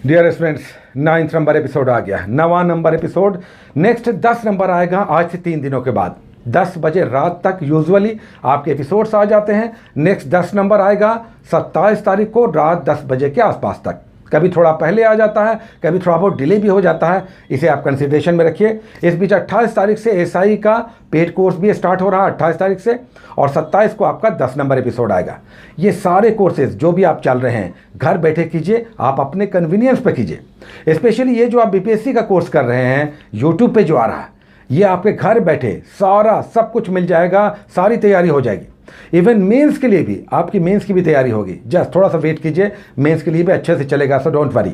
Dear students, 9th number episode आ गया, 9वां नंबर एपिसोड। नेक्स्ट 10 नंबर आएगा आज से 3 दिनों के बाद 10 बजे रात तक यूजुअली आपके एपिसोड्स आ जाते हैं। नेक्स्ट 10 नंबर आएगा 27 तारीख को रात 10 बजे के आसपास तक। कभी थोड़ा पहले आ जाता है, कभी थोड़ा बहुत डिले भी हो जाता है, इसे आप कंसिडरेशन में रखिए। इस बीच 28 तारीख से एसआई का पेड कोर्स भी स्टार्ट हो रहा है 28 तारीख से, और 27 को आपका 10 नंबर एपिसोड आएगा। ये सारे कोर्सेज जो भी आप चल रहे हैं घर बैठे कीजिए, आप अपने कन्वीनियंस पे कीजिए। स्पेशली ये जो आप बीपीएससी का कोर्स कर रहे हैं यूट्यूब पे जो आ रहा है, ये आपके घर बैठे सारा सब कुछ मिल जाएगा, सारी तैयारी हो जाएगी। इवन मेंस के लिए भी, आपकी मेंस की भी तैयारी होगी। जस्ट थोड़ा सा वेट कीजिए, मेंस के लिए भी अच्छे से चलेगा, सो डोंट वरी।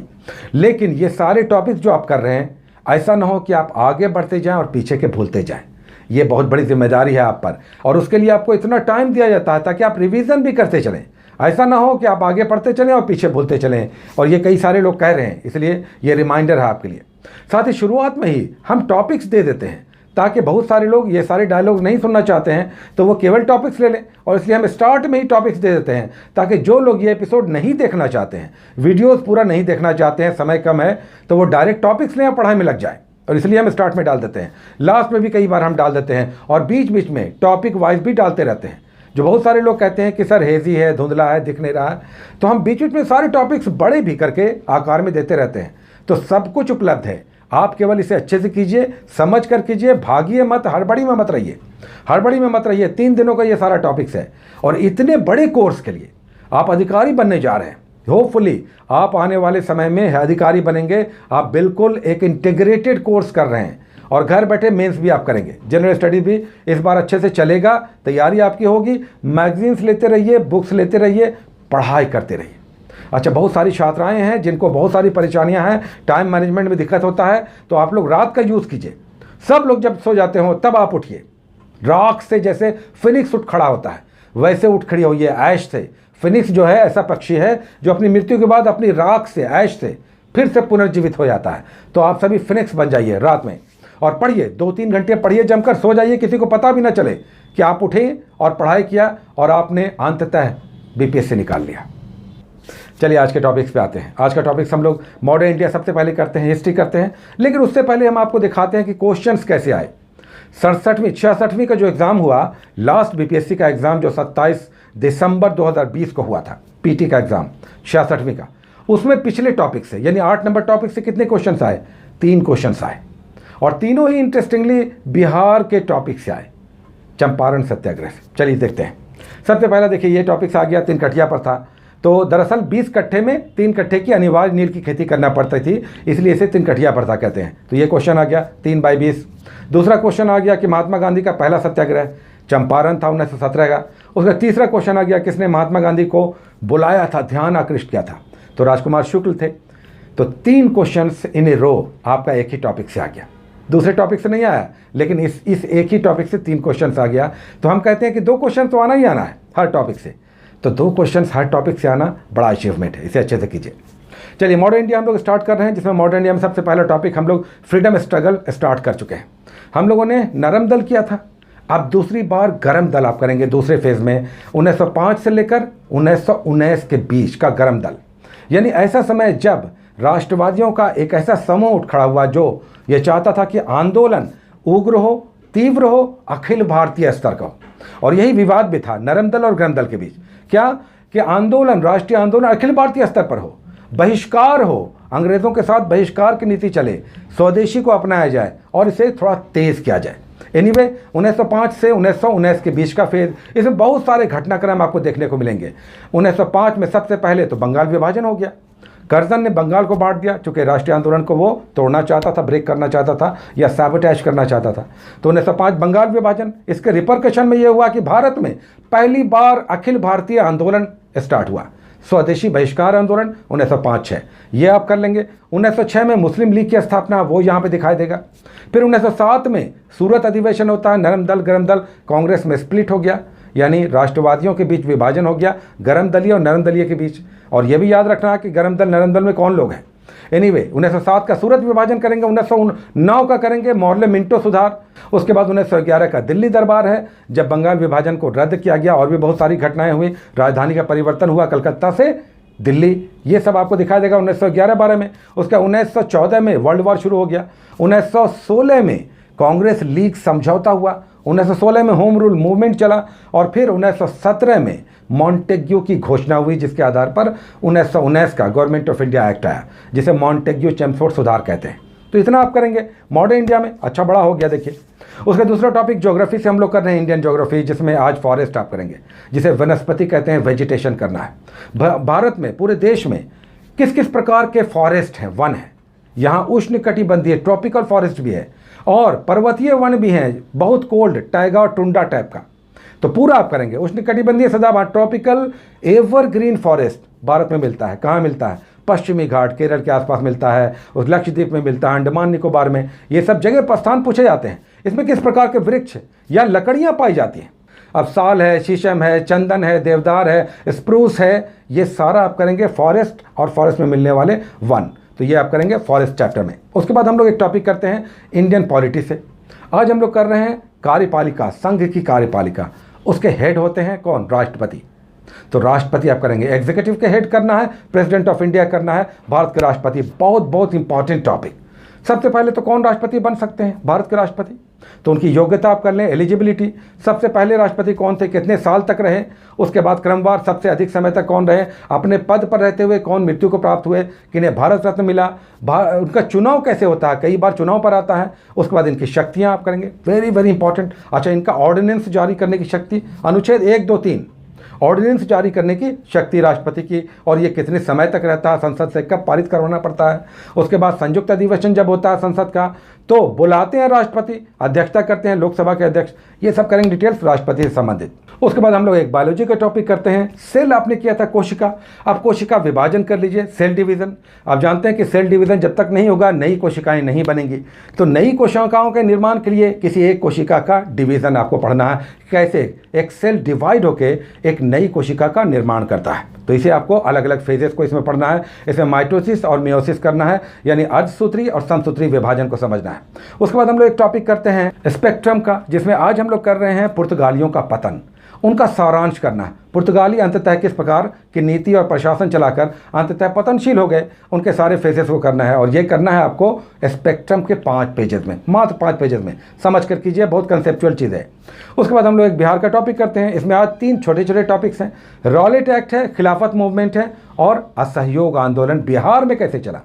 लेकिन ये सारे टॉपिक्स जो आप कर रहे हैं, ऐसा ना हो कि आप आगे बढ़ते जाएं और पीछे के भूलते जाएं। ये बहुत बड़ी जिम्मेदारी है आप पर, और उसके लिए आपको इतना टाइम दिया जाता है ताकि आप रिवीजन भी करते चलें। ऐसा ना हो कि आप आगे पढ़ते चलें और पीछे भूलते चलें, और ये कई सारे लोग कह रहे हैं, इसलिए ये रिमाइंडर है आपके लिए। साथ ही शुरुआत में ही हम टॉपिक्स दे देते हैं ताकि बहुत सारे लोग ये सारे डायलॉग नहीं सुनना चाहते हैं तो वो केवल टॉपिक्स ले लें, और इसलिए हम स्टार्ट में ही टॉपिक्स दे देते हैं ताकि जो लोग ये एपिसोड नहीं देखना चाहते हैं, वीडियोस पूरा नहीं देखना चाहते हैं, समय कम है, तो वो डायरेक्ट टॉपिक्स लें और पढ़ाई में लग जाए। और इसलिए हम स्टार्ट में डाल देते हैं, लास्ट में भी कई बार हम डाल देते हैं, और बीच बीच में टॉपिक वाइज भी डालते रहते हैं। जो बहुत सारे लोग कहते हैं कि सर हेजी है, धुंधला है, दिख नहीं रहा है, तो हम बीच बीच में सारे टॉपिक्स बड़े भी करके आकार में देते रहते हैं। तो सब कुछ उपलब्ध है, आप केवल इसे अच्छे से कीजिए, समझ कर कीजिए, भागिए मत, हड़बड़ी में मत रहिए, हड़बड़ी में मत रहिए। 3 दिनों का ये सारा टॉपिक्स है, और इतने बड़े कोर्स के लिए आप अधिकारी बनने जा रहे हैं। होपफुली आप आने वाले समय में अधिकारी बनेंगे। आप बिल्कुल एक इंटीग्रेटेड कोर्स कर रहे हैं, और घर बैठे मेंस भी आप करेंगे। जनरल स्टडी भी इस बार अच्छे से चलेगा, तैयारी आपकी होगी। मैगजीन्स लेते रहिए, बुक्स लेते रहिए, पढ़ाई करते रहिए। अच्छा, बहुत सारी छात्राएं हैं जिनको बहुत सारी परेशानियां हैं, टाइम मैनेजमेंट में दिक्कत होता है, तो आप लोग रात का यूज़ कीजिए। सब लोग जब सो जाते हो तब आप उठिए, राख से जैसे फिनिक्स उठ खड़ा होता है वैसे उठ खड़ी होइए ऐश से। फिनिक्स जो है ऐसा पक्षी है जो अपनी मृत्यु के बाद अपनी राख से, ऐश से फिर से पुनर्जीवित हो जाता है। तो आप सभी फिनिक्स बन जाइए रात में, और पढ़िए, 2-3 घंटे पढ़िए, जमकर सो जाइए, किसी को पता भी ना चले कि आप उठे और पढ़ाई किया और आपने अंततः बीपीएससी निकाल लिया। चलिए आज के टॉपिक्स पे आते हैं। आज का टॉपिक्स हम लोग मॉडर्न इंडिया सबसे पहले करते हैं, हिस्ट्री करते हैं। लेकिन उससे पहले हम आपको दिखाते हैं कि क्वेश्चंस कैसे आए। 66वीं का जो एग्ज़ाम हुआ, लास्ट बीपीएससी का एग्ज़ाम जो 27 दिसंबर 2020 को हुआ था, पीटी का एग्ज़ाम 66वीं का, उसमें पिछले टॉपिक से यानी 8 नंबर टॉपिक से कितने क्वेश्चन आए? 3 क्वेश्चन आए, और तीनों ही इंटरेस्टिंगली बिहार के टॉपिक से आए, चंपारण सत्याग्रह से। चलिए देखते हैं। सबसे पहला देखिए, ये टॉपिक्स आ गया, 3 कठिया पर था। तो दरअसल 20 कट्ठे में 3 कट्ठे की अनिवार्य नील की खेती करना पड़ती थी, इसलिए इसे 3 कठिया प्रथा कहते हैं। तो ये क्वेश्चन आ गया 3/20। दूसरा क्वेश्चन आ गया कि महात्मा गांधी का पहला सत्याग्रह चंपारण था 1917 का। उसका तीसरा क्वेश्चन आ गया, किसने महात्मा गांधी को बुलाया था, ध्यान आकृष्ट किया था? तो राजकुमार शुक्ल थे। तो 3 क्वेश्चन इन ए रो आपका एक ही टॉपिक से आ गया, दूसरे टॉपिक से नहीं आया, लेकिन इस एक ही टॉपिक से 3 क्वेश्चन आ गया। तो हम कहते हैं कि 2 क्वेश्चन तो आना ही आना है हर टॉपिक से। तो 2 क्वेश्चन हर टॉपिक से आना बड़ा अचीवमेंट है, इसे अच्छे से कीजिए। चलिए मॉडर्न इंडिया हम लोग स्टार्ट कर रहे हैं, जिसमें मॉडर्न इंडिया में सबसे पहला टॉपिक हम लोग फ्रीडम स्ट्रगल स्टार्ट कर चुके हैं। हम लोगों ने नरम दल किया था, अब दूसरी बार गरम दल आप करेंगे दूसरे फेज में। 1905 से लेकर 1919 के बीच का गरम दल, यानी ऐसा समय जब राष्ट्रवादियों का एक ऐसा समूह उठ खड़ा हुआ जो ये चाहता था कि आंदोलन उग्र हो, तीव्र हो, अखिल भारतीय स्तर का हो। और यही विवाद भी था नरम दल और गरम दल के बीच, क्या कि आंदोलन, राष्ट्रीय आंदोलन अखिल भारतीय स्तर पर हो, बहिष्कार हो, अंग्रेज़ों के साथ बहिष्कार की नीति चले, स्वदेशी को अपनाया जाए और इसे थोड़ा तेज़ किया जाए। एनीवे 1905 से 1919 के बीच का फेज, इसमें बहुत सारे घटनाक्रम आपको देखने को मिलेंगे। 1905 में सबसे पहले तो बंगाल विभाजन हो गया। कर्जन ने बंगाल को बांट दिया, चूँकि राष्ट्रीय आंदोलन को वो तोड़ना चाहता था, ब्रेक करना चाहता था या सैबोटेज करना चाहता था। तो 1905 बंगाल विभाजन, इसके रिपरकशन में ये हुआ कि भारत में पहली बार अखिल भारतीय आंदोलन स्टार्ट हुआ, स्वदेशी बहिष्कार आंदोलन 1905-06, ये आप कर लेंगे। 1906 में मुस्लिम लीग की स्थापना, वो यहाँ पे दिखाई देगा। फिर 1907 में सूरत अधिवेशन होता है, नरम दल गरम दल कांग्रेस में स्प्लिट हो गया, यानी राष्ट्रवादियों के बीच विभाजन हो गया, गरम दलीय और नरम दलीय के बीच। और यह भी याद रखना है कि गरम दल नरम दल में कौन लोग हैं। एनीवे 1907 का सूरत विभाजन करेंगे, 1909 का करेंगे मोर्ले मिंटो सुधार, उसके बाद 1911 का दिल्ली दरबार है जब बंगाल विभाजन को रद्द किया गया और भी बहुत सारी घटनाएं हुई, राजधानी का परिवर्तन हुआ कलकत्ता से दिल्ली, ये सब आपको दिखाई देगा 1911-12 में। उसका 1914 में वर्ल्ड वॉर शुरू हो गया। 1916 में कांग्रेस लीग समझौता हुआ। 1916 में होम रूल मूवमेंट चला और फिर 1917 में मॉन्टेग्यू की घोषणा हुई, जिसके आधार पर 1919 का गवर्नमेंट ऑफ इंडिया एक्ट आया, जिसे मॉन्टेग्यू चेम्सफोर्ड सुधार कहते हैं। तो इतना आप करेंगे मॉडर्न इंडिया में, अच्छा बड़ा हो गया। देखिए उसका दूसरा टॉपिक ज्योग्राफी से हम लोग कर रहे हैं, इंडियन ज्योग्राफी, जिसमें आज फॉरेस्ट आप करेंगे, जिसे वनस्पति कहते हैं, वेजिटेशन करना है। भारत में, पूरे देश में किस किस प्रकार के फॉरेस्ट हैं, वन है। यहाँ उष्णकटिबंधीय ट्रॉपिकल फॉरेस्ट भी है और पर्वतीय वन भी हैं, बहुत कोल्ड टाइगा और टुंडा टाइप का। तो पूरा आप करेंगे। उष्णकटिबंधीय सदाबहार ट्रॉपिकल एवरग्रीन फॉरेस्ट भारत में मिलता है। कहाँ मिलता है? पश्चिमी घाट, केरल के आसपास मिलता है, उस लक्षद्वीप में मिलता है, अंडमान निकोबार में, ये सब जगह प्रस्थान पूछे जाते हैं। इसमें किस प्रकार के वृक्ष या लकड़ियाँ पाई जाती हैं? अब साल है, शीशम है, चंदन है, देवदार है, स्प्रूस है, ये सारा आप करेंगे फॉरेस्ट और फॉरेस्ट में मिलने वाले वन। तो ये आप करेंगे फॉरेस्ट चैप्टर में। उसके बाद हम लोग एक टॉपिक करते हैं इंडियन पॉलिटी से। आज हम लोग कर रहे हैं कार्यपालिका, संघ की कार्यपालिका। उसके हेड होते हैं कौन? राष्ट्रपति। तो राष्ट्रपति आप करेंगे, एग्जीक्यूटिव के हेड करना है, प्रेसिडेंट ऑफ इंडिया करना है, भारत के राष्ट्रपति। बहुत बहुत इंपॉर्टेंट टॉपिक। सबसे पहले तो कौन राष्ट्रपति बन सकते हैं? भारत के राष्ट्रपति। तो उनकी योग्यता आप कर लें, एलिजिबिलिटी। सबसे पहले राष्ट्रपति कौन थे, कितने साल तक रहे, उसके बाद क्रमवार सबसे अधिक समय तक कौन रहे, अपने पद पर रहते हुए कौन मृत्यु को प्राप्त हुए, किन्हें भारत रत्न मिला, उनका चुनाव कैसे होता है, कई बार चुनाव पर आता है। उसके बाद इनकी शक्तियाँ आप करेंगे, वेरी वेरी इंपॉर्टेंट। अच्छा, इनका ऑर्डिनेंस जारी करने की शक्ति, अनुच्छेद 1, 2, 3 ऑर्डिनेंस जारी करने की शक्ति राष्ट्रपति की, और ये कितने समय तक रहता है, संसद से कब पारित करवाना पड़ता है। उसके बाद संयुक्त अधिवेशन जब होता है संसद का, तो बुलाते हैं राष्ट्रपति, अध्यक्षता करते हैं लोकसभा के अध्यक्ष। ये सब करेंगे डिटेल्स राष्ट्रपति से संबंधित। उसके बाद हम लोग एक बायोलॉजी का टॉपिक करते हैं। सेल आपने किया था कोशिका, अब कोशिका विभाजन कर लीजिए, सेल डिवीज़न। आप जानते हैं कि सेल डिवीज़न जब तक नहीं होगा नई कोशिकाएं नहीं बनेंगी। तो नई कोशिकाओं के निर्माण के लिए किसी एक कोशिका का डिवीज़न आपको पढ़ना है, कैसे एक सेल डिवाइड होकर एक नई कोशिका का निर्माण करता है। तो इसे आपको अलग अलग फेजेस को इसमें पढ़ना है। इसमें माइटोसिस और मियोसिस करना है, यानी अर्धसूत्री और समसूत्री विभाजन को समझना है। उसके बाद हम लोग एक टॉपिक करते हैं स्पेक्ट्रम का, जिसमें आज हम लोग कर रहे हैं पुर्तगालियों का पतन, उनका सारांश करना है। पुर्तगाली अंततः किस प्रकार की नीति और प्रशासन चलाकर अंततः पतनशील हो गए, उनके सारे फेजेस को करना है। और ये करना है आपको स्पेक्ट्रम के 5 पेजेस में, मात्र 5 पेजेस में। समझ कर कीजिए, बहुत कंसेप्चुअल चीज़ है। उसके बाद हम लोग एक बिहार का टॉपिक करते हैं। इसमें आज 3 छोटे छोटे टॉपिक्स हैं। रॉलेट एक्ट है, खिलाफत मूवमेंट है, और असहयोग आंदोलन बिहार में कैसे चला,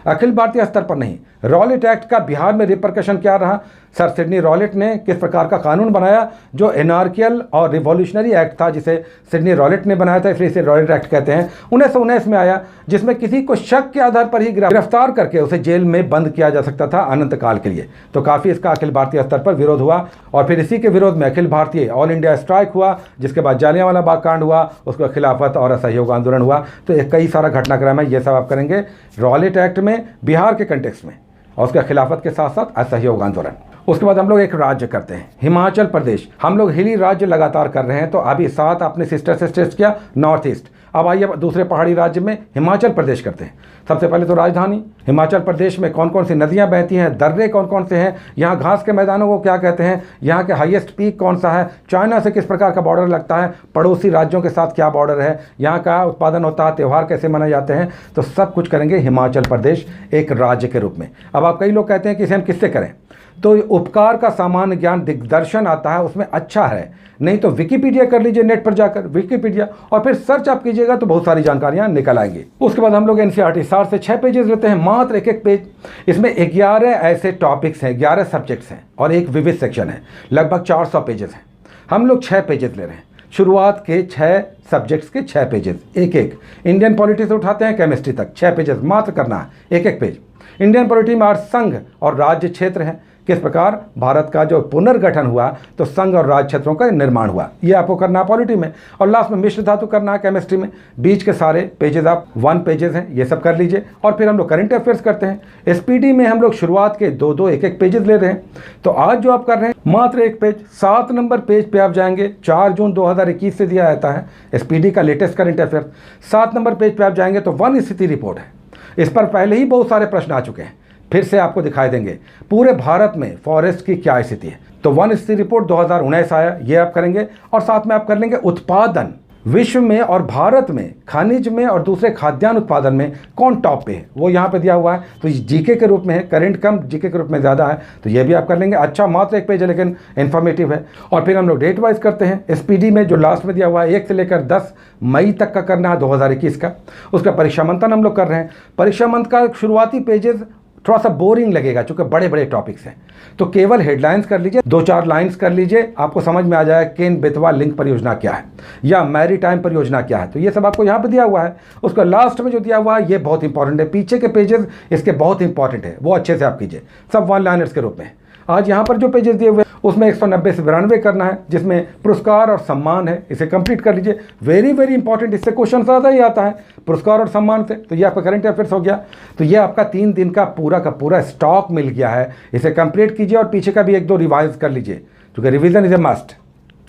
अखिल भारतीय स्तर पर नहीं। रॉलेट एक्ट का बिहार में रिपरकशन क्या रहा, सर सिडनी रॉलेट ने किस प्रकार का कानून बनाया, जो एनार्कियल और रिवॉल्यूशनरी एक्ट था, जिसे सिडनी रॉलेट ने बनाया था, इसलिए इसे रॉलेट एक्ट कहते हैं। 1919 में आया, जिसमें किसी को शक के आधार पर ही गिरफ्तार करके उसे जेल में बंद किया जा सकता था अनंत काल के लिए। तो काफ़ी इसका अखिल भारतीय स्तर पर विरोध हुआ, और फिर इसी के विरोध में Akhil Bharatiya all India strike हुआ, जिसके बाद जालियांवाला बाग कांड हुआ, उसका खिलाफत और असहयोग आंदोलन हुआ। तो कई सारा घटनाक्रम है, ये सब आप करेंगे रॉलेट एक्ट में, बिहार के कंटेक्स्ट में, और उसका खिलाफत के साथ साथ असहयोग आंदोलन। उसके बाद हम लोग एक राज्य करते हैं, हिमाचल प्रदेश। हम लोग हिली राज्य लगातार कर रहे हैं, तो अभी 7 अपने सिस्टर से टेस्ट किया, नॉर्थ ईस्ट। अब आइए दूसरे पहाड़ी राज्य में हिमाचल प्रदेश करते हैं। सबसे पहले तो राजधानी हिमाचल प्रदेश में कौन कौन सी नदियां बहती हैं, दर्रे कौन कौन से हैं, यहाँ घास के मैदानों को क्या कहते हैं, यहाँ के हाईएस्ट पीक कौन सा है, चाइना से किस प्रकार का बॉर्डर लगता है, पड़ोसी राज्यों के साथ क्या बॉर्डर है, यहाँ का उत्पादन होता है, त्यौहार कैसे मनाए जाते हैं। तो सब कुछ करेंगे हिमाचल प्रदेश एक राज्य के रूप में। अब आप कई लोग कहते हैं कि इसे हम किससे करें, तो उपकार का सामान्य ज्ञान दिग्दर्शन आता है, उसमें अच्छा है। नहीं तो विकिपीडिया कर लीजिए, नेट पर जाकर विकिपीडिया, और फिर सर्च आप कीजिएगा तो बहुत सारी जानकारियां निकल आएंगी। उसके बाद हम लोग एनसीईआरटी 7 से 6 पेजेस लेते हैं, मात्र एक एक पेज। इसमें 11 ऐसे टॉपिक्स हैं, 11 सब्जेक्ट्स हैं, और एक विविध सेक्शन है। लगभग 400 पेजेस हैं। हम लोग 6 पेजेस ले रहे हैं, शुरुआत के 6 सब्जेक्ट्स के 6 पेजेस, एक एक। इंडियन पॉलिटी से उठाते हैं केमिस्ट्री तक, 6 पेजेस मात्र करना है, एक एक पेज। इंडियन पॉलिटी में आज संघ और राज्य क्षेत्र है, किस प्रकार भारत का जो पुनर्गठन हुआ तो संघ और राज्य क्षेत्रों का निर्माण हुआ, ये आपको करना है पॉलिटी में। और लास्ट में मिश्र धातु करना है केमिस्ट्री में। बीच के सारे पेजेस आप 1 पेजेस हैं, ये सब कर लीजिए। और फिर हम लोग करंट अफेयर्स करते हैं। एसपीडी में हम लोग शुरुआत के 2-2 एक-एक पेजेस ले रहे हैं। तो आज जो आप कर रहे हैं मात्र एक पेज, 7 नंबर पेज पे आप जाएंगे। 4 जून 2021 से दिया जाता है एसपीडी का latest current affair. 7 number page पे आप जाएंगे तो वन स्थिति रिपोर्ट है। इस पर पहले ही बहुत सारे प्रश्न आ चुके हैं, फिर से आपको दिखाई देंगे पूरे भारत में फॉरेस्ट की क्या स्थिति है। तो वन स्थिति रिपोर्ट 2019 आया, ये आप करेंगे। और साथ में आप कर लेंगे उत्पादन, विश्व में और भारत में खनिज में और दूसरे खाद्यान्न उत्पादन में कौन टॉप पे है, वो यहाँ पे दिया हुआ है। तो जीके के रूप में है, करंट कम जीके के रूप में ज़्यादा है, तो ये भी आप कर लेंगे। अच्छा, मात्र एक पेज है लेकिन इन्फॉर्मेटिव है। और फिर हम लोग डेट वाइज करते हैं। एसपीडी में जो लास्ट में दिया हुआ है 1 से लेकर 10 मई तक का करना है 2021 का। उसका परीक्षा मंथन हम लोग कर रहे हैं। परीक्षा मंथ का शुरुआती पेजेस थोड़ा सा बोरिंग लगेगा क्योंकि बड़े बड़े टॉपिक्स हैं, तो केवल हेडलाइंस कर लीजिए, 2-4 लाइंस कर लीजिए, आपको समझ में आ जाएगा केन बेतवा लिंक परियोजना क्या है या मैरीटाइम परियोजना क्या है। तो ये सब आपको यहाँ पे दिया हुआ है। उसका लास्ट में जो दिया हुआ है ये बहुत इंपॉर्टेंट है, पीछे के पेजेस इसके बहुत इंपॉर्टेंट है, वो अच्छे से आप कीजिए, सब 1 लाइनर्स के रूप में। आज यहाँ पर जो पेजेस दिए हुए उसमें 190 से 92 करना है, जिसमें पुरस्कार और सम्मान है, इसे कंप्लीट कर लीजिए। वेरी वेरी इंपॉर्टेंट, इससे क्वेश्चन ज़्यादा ही आता है पुरस्कार और सम्मान से। तो ये आपका करंट अफेयर्स हो गया। तो ये आपका 3 दिन का पूरा स्टॉक मिल गया है, इसे कंप्लीट कीजिए और पीछे का भी 1-2 रिवाइज कर लीजिए, क्योंकि revision is a must.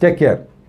Take care.